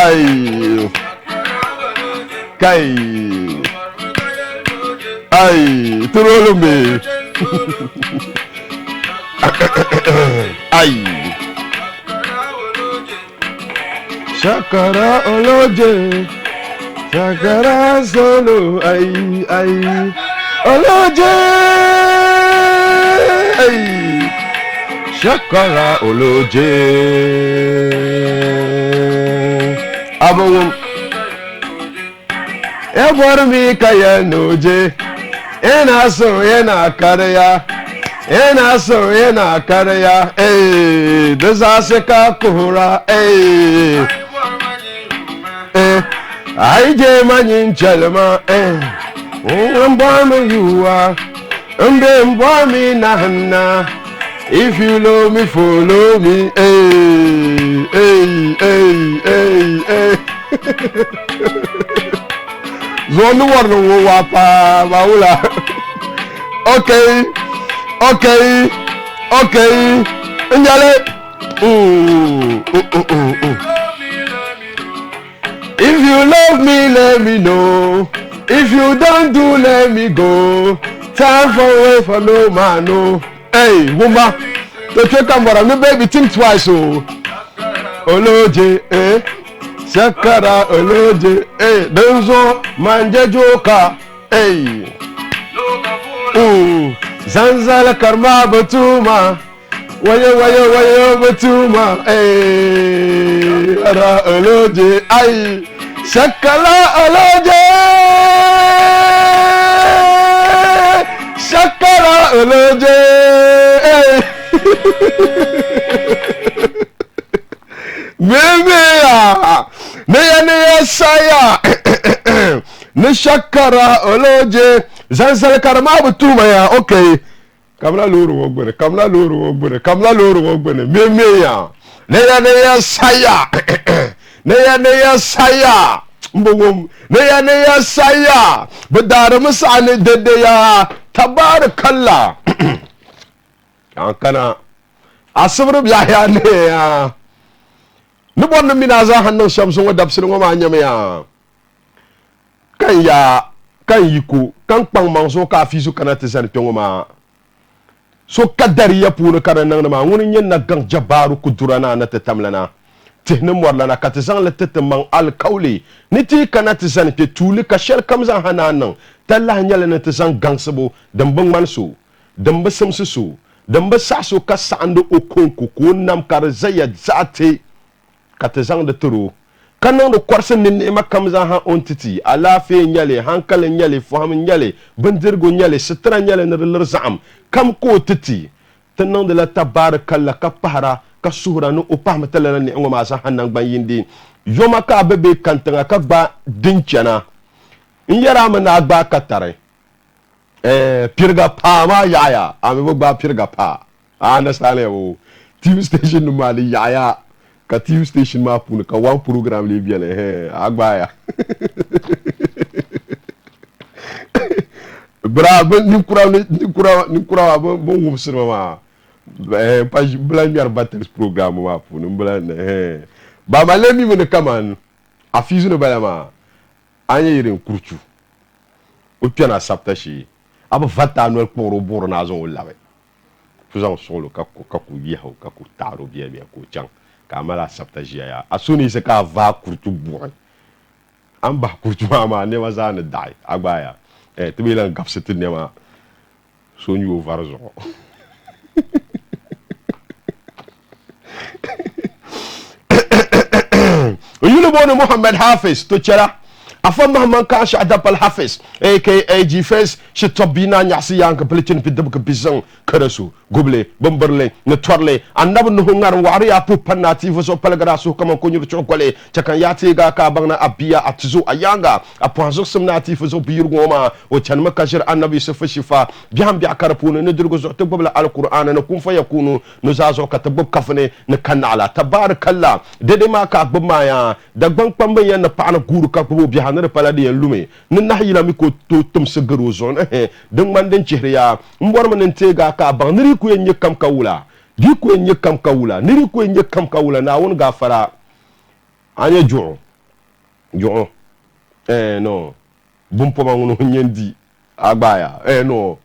Aïe. Kai. Aïe. Turolumbe. Aïe. Shakara oloje. Shakara solo. Aïe. Aïe. Oloje. Aïe. Shakara oloje. Abawum. Ebor mi kaya noje. Ena so ena karaya. Ena so ena karaya. Eh, desaseka kuhura. Eh. Aije manyin chalma. Mbwami yuwa. Mbwami nahna. If you love me, follow me. Hey, hey, hey, hey, hey. Zonu warno wapa baula. Okay, okay, okay. Njale. If you love me, let me know. If you don't do, let me go. Time for away for no man, no. Hey, Wumba, the trick I'm gonna me baby think twice, oh. Oloje, eh? Shakara, Oloje, eh? Benzo, manje joka, eh? Zanzala karma batuma, wayo batuma, eh? Ara Oloje, ay, Shakara Oloje, Shakara Oloje. Memeya neya saya ne shakara oloje zansale karama butuma ya okay kamla loro wogbere memeya neya saya neya saya mbogom neya saya badara musane dede ya tabarakallah kana asabru biya ne ya nubon minaza hanno shamsun wa dabsin wa manyame ya kan yiku kan pang mangso ka fisu kana tsan tongoma so kadari ya punu kana nan ma ngunin yen na gang jabaru kudurana na tatamlana tihnin warlana ka tsan la tatamman alqawli niti kana tsan ke tuli ka shar kamzan hananan tallah nyala na tsan gangsabo damban manso damba samsusu damba saso ka sando okonku ko nam kar zayad zate katazang de turu kanon de kwarsen ne makamza ha ontiti alafe nyale hankale nyale faham nyale bandirgo nyale sitra nyale na zam kam ko titi tanon de la tabarakallah ka pahara ka suhra no opam talana ni ngoma sa hanan ban yindi yoma ka bebe kantanga ka ba dinchana nyara mana ba katare pirga pa ma yaya ame ba pirga pa ana sale wo TV station no mali yaya ka TV station ma punu ka one program le biele agbaya bravo ni kura bon ngumsirma ma page blanmiar battles program ma punu blan ba malemi mun kaman afizu no balama anya yirin kurchu o piana saptashi aba fata no poro boro na zo lawe fuzan solo ka ku yeho ka ku taro biya ko chan kamala saptajiya ya asuni se ka va kurtu boy amba kurtu ma ne wazana dai agbaya tubilan gafsetu ne ma sonyu varzo yulu bono Muhammad Hafiz to chera afa mahman ka shadap al Hafiz aka G-Face shitobina nyasi yank pelitin pidab ka bizang karasu goble bomberle ne twarle annab no ngar wari apu panati foso palgara su kama ko nyur chokole chakan yati ga ka bangna abiya atizu ayanga apanzo samnati foso biir ngoma o chanma kashir annabi sufa shifa biham bi akarpuna ne durgo zo tabla alquran na kun fa yakunu no zazo ka tabab kafne ne kanala tabarakallah dede ma ka gbama ya dagban pamban ya na paana guru ka bo bihan ne paladi en lume ne nahila mi ko to tum segaro zon dum man den chihriya mbor man tega ka banri ku en kam kawula di ku en kam kawula niri ku en kam kawula na won gafara anya jo Yo. Non. Bon pour moi, on dit. Agbaya. Non.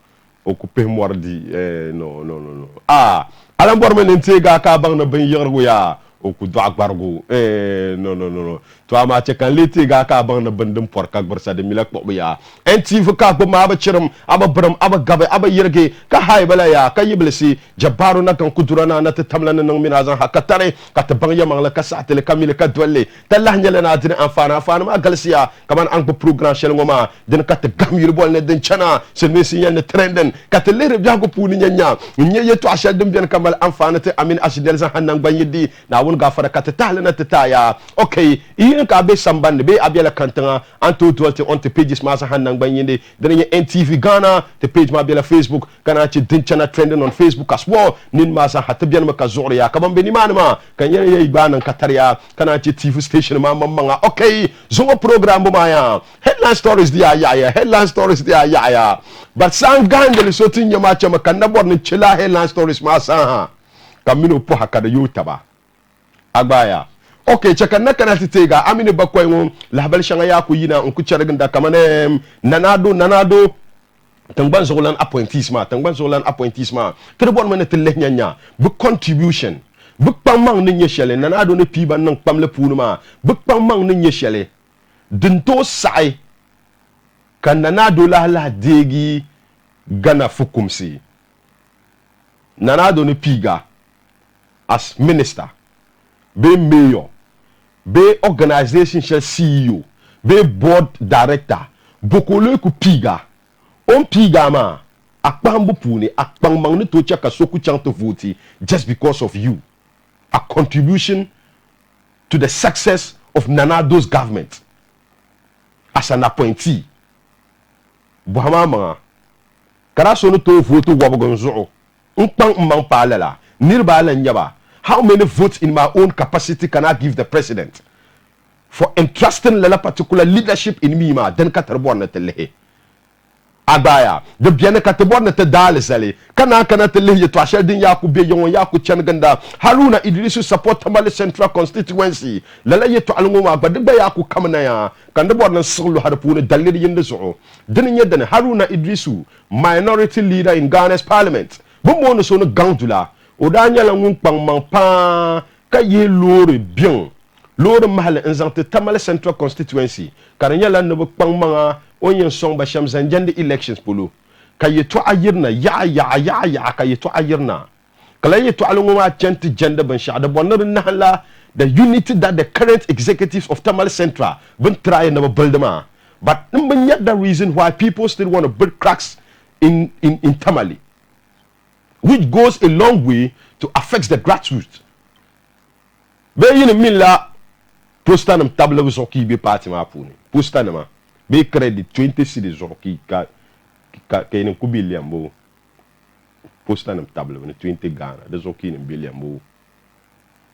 Occupé mordi. Non. Ah. Alam bormen intega ka bang na ben yergo ya. Oku do agbargo. Non. Toi ma che kan leti ga ka bang na bendem porka gbarsa de milak bo ya. NTV ka bo ma ba chiram aba bram aba gabe aba yerge ka hay bala ya ka yiblesi jabaru na kan kudurana na tamla na nang minazan hakatare ka ta bang yamang la ka satele kamile ka dwelle tallah nyala na tin afana ma galsiya kaman an ko program shel ngoma den ka ta gam yul bol ne den chana se mesi yan trenden ka ta lere bia ko puni nyanya nye yeto ashal dum den kamal afana te amin asdel san hanan ban yidi na won ga fara ka ta tahla na ta ya okay ka be sambande be abiala kantanga anto tolte on te pages ma sa hanang banyinde denya NTV Ghana te page ma abiala Facebook kana ci dinchana trending on Facebook as well nin ma sa hatabian ma ka zoriya ka bambe ni manama kan yene yi banan katariya kana ci TV station ma mamanga okay zongo program bo maya headline stories dia ya headline stories dia ya but san gandele sotin nyama chama kan na borni chila headline stories ma sa kamino po hakada yutaba agbaya okay chaka na kana titega amine bakoy mo lahbal shanga ya ku yina on ku charginda kamane nanado tangban zolan appointissement kede bon mane tele nyanya bu contribution bu pamang ni nyeshele nanado ne piba nang pamle punuma bu pamang ni nyeshele dinto sai kan nanado la degi gana fukumsi nanado ne piga as minister be mayor be organization shall CEO be board director bokole ku piga on piga ma akpambu puni akpang ni to chaka soku chanto voti just because of you a contribution to the success of Nanado's government as an appointee buhama kara sonu to voto wabogonzo umpang mbang palela nirba la nyaba. How many votes in my own capacity can I give the president for entrusting a particular leadership in me? Ma den katerborna telehe. Abaya de bien katerborna te dale sale. Kana telehe to ashel din yaku be yon yaku changanda. Haruna Idrisu support Tamale Central constituency. Lala ye to alungoma ba de ba yaku kamna ya. Kan de borna sulu harpune dalili yende so. Den yedene Haruna Idrisu minority leader in Ghana's parliament. Bumbo no so no gandula. Odanya la ngun pang mang pa ka ye lore bien lore mahal nzante Tamale Central constituency karanya la no pang manga onyen song ba sham zanjande elections polo ka ye to ayirna ya ka ye to ayirna kala ye to alunguma chenti gender ban sha da bonner na the unity that the current executives of Tamale Central been trying to build ma but yet the reason why people still want to build cracks in Tamale, which goes a long way to affect the grassroots. Be yin milla postanam table we soki be party ma puni. Postanama be credit 20 cedis soki ka yin ku billion bo. Postanam table we 20 Ghana. De soki in billion bo.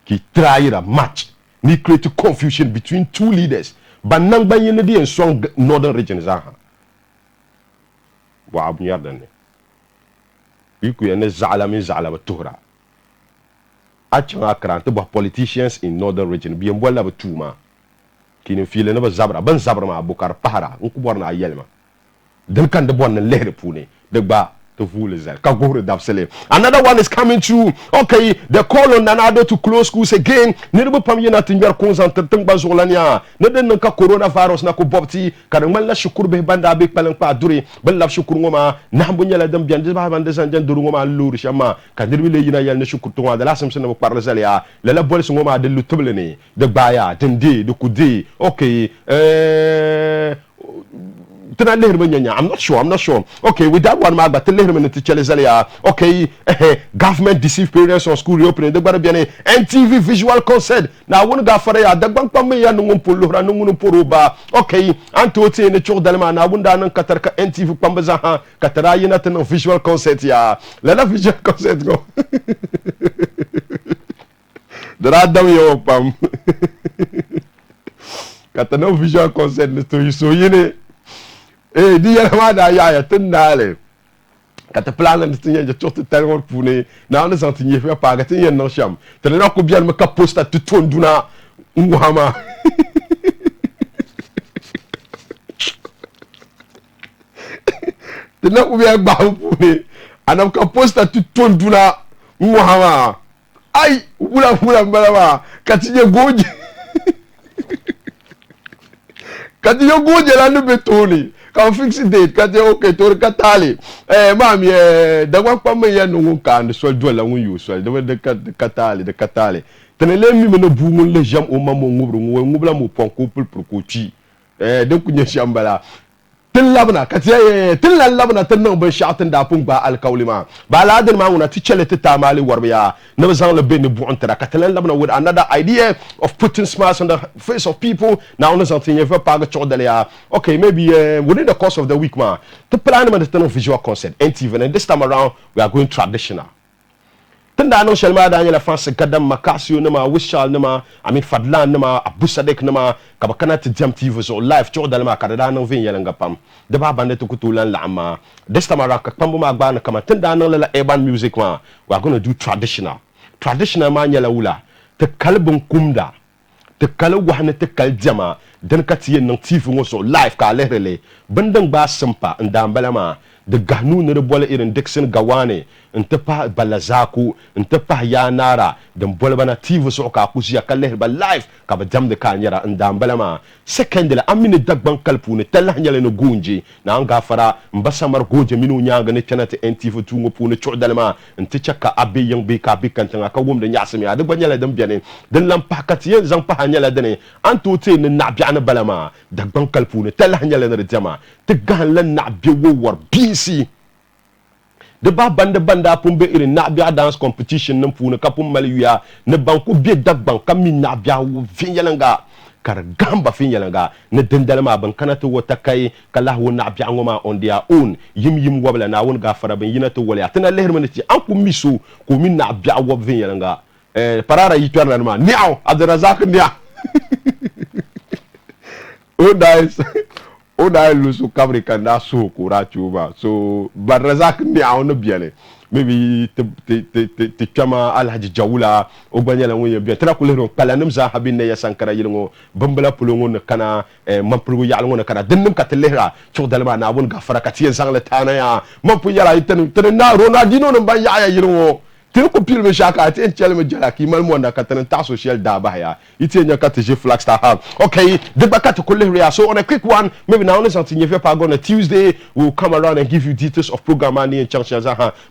Ki try a match. Ni create confusion between two leaders. Banang ban yin di en song northern region zaha. Wa abu yardan. Iku yene zala tuhra. Achanga krante ba politicians in northern region bi mbola ba tuma. Kini file na ba zabra ban zabra ma bukar pahara unku borna yelma. Den kan de bon lehre pune de ba to vule zel ka gore dapsele. Another one is coming to okay the call on Nanado to close schools again. Nirbu pam yena tinjar concentre tang ba zolania. Ne den ka coronavirus na ko bobti kan mal la shukur be banda be palang pa duri bal la shukur ngoma na bu nyala dem bian ba bande san jan duru ngoma luru shama kan nirbi le yina yal ne shukur to da la sam sen mo par zalia la bol ngoma de lu tuble ni de baya dende de kudi okay I'm not sure. Okay, with that one, but okay, government deceive parents on school reopening. The NTV visual concert. Now, one guy for ya, the bank pame ya nungun polo, nungun poroba. Okay, Antote in the chok dalma. Now, one dan katarka NTV pambaza katara yena ten visual concert ya. Let a visual concert go. The radam yo pam. Katano visual concert to so yene. Di yana da ya tindale kata plan na tinye je tot telmo pune na on santinye fe pa ga tinye no sham tele na ko bian me ka posta tutonduna ngwama tena ku biya gba pune anam ka posta tu tonduna muhama ai wula mbala katiye goje katiye goje la no betoni kan fix date katiye okay to katali mami da gwa pam ya no kan so do la ngun yu so de katali tenele mi me no bungun le jam o mamo ngubla mo pon couple pour ko ci de ku nya shambala tin labna katiye tin labna tin no ban sha'atin da pun ba alkaulima ba ladin ma una tichele tamali warbiya no zan le ben bu ontara katilen labna with another idea of putting smiles on the face of people now no something you pas ga chodale okay maybe within the course of the week ma the plan man the visual concept NTV and this time around we are going traditional tunda no shalma da nyala fansa gadam makasio nama wishal nama amin fadlan nama abusadek nama kabakana te jam TV so live cho dalma kada no vin yala ngapam de ba bande to kutulan lama this time around kapambo ma gba na kama tunda no la urban music ma we are going to do traditional ma nyala wula te kalbun kumda te kal wahna te kal jama dan katiye no TV ngo so live ka lehrele bandan ba sampa ndambalama de gahnu ne bola irin Dixon Gawane nta pa balazaku nta pa ya nara dan bola bana TV so ka kusiya kalle ba live ka ba jam de ka nyara ndambala ma second la amine dagban kalpu ne talla nyale no gunji na an gafara mbasamar goje minu nyanga ne tenate NTV tungo pune chodalma nta chaka abe yang be ka be kantanga ka wom de nyasami ade ba nyale dam biane dan lam pakat yen zang pa nyale dane an to te ne na biana balama dagban kalpu ne talla nyale ne jama te gan lan na bi wo war BC de ba banda pumbe irin na bia dance competition nan puna kapum maliya ne banku bi dagban kamin na bia finyalanga kar gamba finyalanga ne dendalma ban kanata wota kai kala wona bia ngoma on their own yim wabla na won ga fara ban yinata wala tana leher manati an ku miso ko min na bia wob finyalanga parara yitwarna ma niaw abdurazak nia oh nice o da lusu kabri kanda so kura chuba so barazak ni awno biale maybe te chama alhaji jawula o banyala ngoye bi tra kulero kala nam za habinne ya sankara yilngo bambala pulongo na kana mampru ya alngo na kana dennum katelera chodalma na won gafara katiye sangla tana ya mampu yala iten na ronaldinho no ban ya yilngo tin ko pilme shaka tin chelme jala ki mal mo na katan ta social da ba ya ite nya kat je flax ta have okay the back to kulere so on a quick one maybe now on something if you on a Tuesday we'll come around and give you details of program and in chance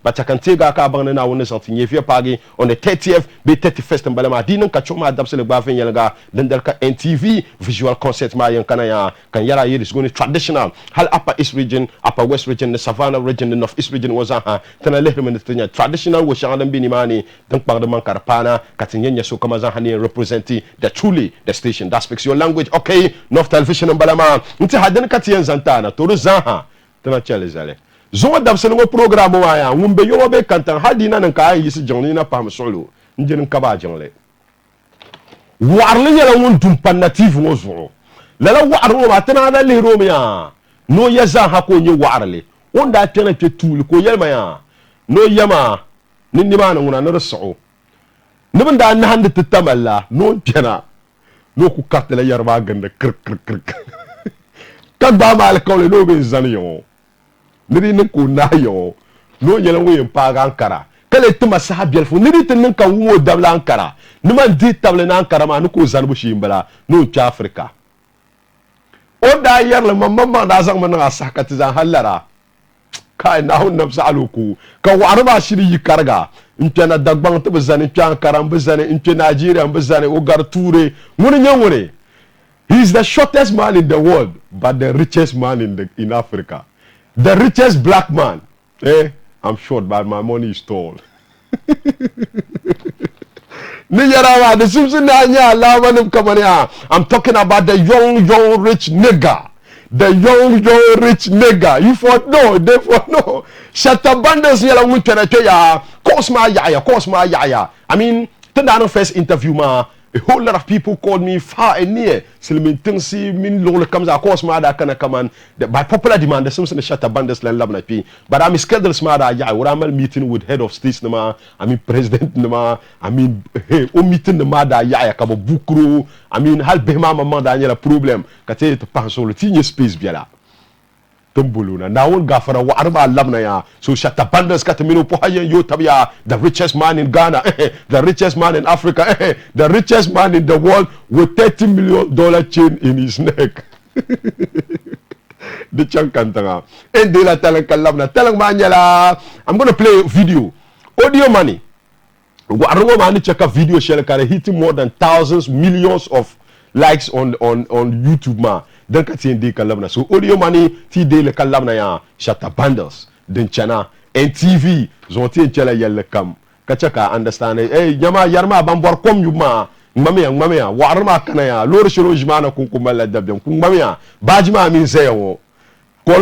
but I can take ka ban na on something if you pagi on the 30th be 31st mbalama dinan ka choma dabse le ba fen yelga den der ka NTV visual concept ma yan kana ya kan yara here is going traditional hal upper east region upper west region the savannah region the north east region was tana lehre men traditional wo shan binimani dan pang man karpana katinyenye so kama zan hani representing the truly the station that speaks your language okay north television mbalama nti hadan katiyen zantana to zaha tana chale zale zo dabsel ngo program wa ya ngumbe yo be kantan hadina nan ka yi si jongni na pam solo njin ka ba jongle warli yala won dum panative ngo zo lala warro ma tana na le romia no yaza ha ko nyi warli onda tana te tul ko yelma ya no yama nini ma nguna na rasu nibin da na hande tatamalla no tena no ku katela yarba ganda kir kan ba mal kawle no be zaniyo niri nin ku na yo no yela wen pa ga ankara kale tuma sahabiyal fu niri tin kan wo dabla ankara niman di table na ankara ma nuko zanbu shimbala no ci afrika o da yarla mamma da zan man asakati zan hallara kai na hun nafsa aluku ka warba shiri yikarga intena dagbang to bezane pian karam bezane inte Nigeria bezane o garture mun nyangore he is the shortest man in the world but the richest man in Africa the richest black man I'm short but my money is tall Niyarawa the Simpson nya lawanum kamania I'm talking about the young rich nigga. The young rich nigga. You for no, they for no. Shatabandas yala winterate ya. Cosma yaya. I mean, the first interview ma. A whole lot of people called me far and near. Silmin see min lola comes across ma da kana come by popular demand the Simpson Shatabandas land labna pi. But I'm scheduled smada ya. We're meeting with head of states nama. I mean president nama. I mean meeting the mada ya kabo bukru. I mean hal behma mama da nyela problem. Kate to pass all the space biala. tumbuluna na won gafara wa arba labna ya so shatta bandas katamino po hayen yo tabya the richest man in Ghana the richest man in Africa the richest man in the world with $30 million chain in his neck the chankantanga and de la talang manyala. I'm going to play a video audio money wa mani check video share kare hitting more than thousands millions of likes on YouTube ma dan ka tin de kalabna so audio money ti de le kalabna ya shatta bundles den chana NTV zonti chela yelle kam ka chaka understand nyama yarma bambor kom yuma mamia warma kana ya lor shiro jmana kun kumala dabyan kun mamia bajma min sayo ko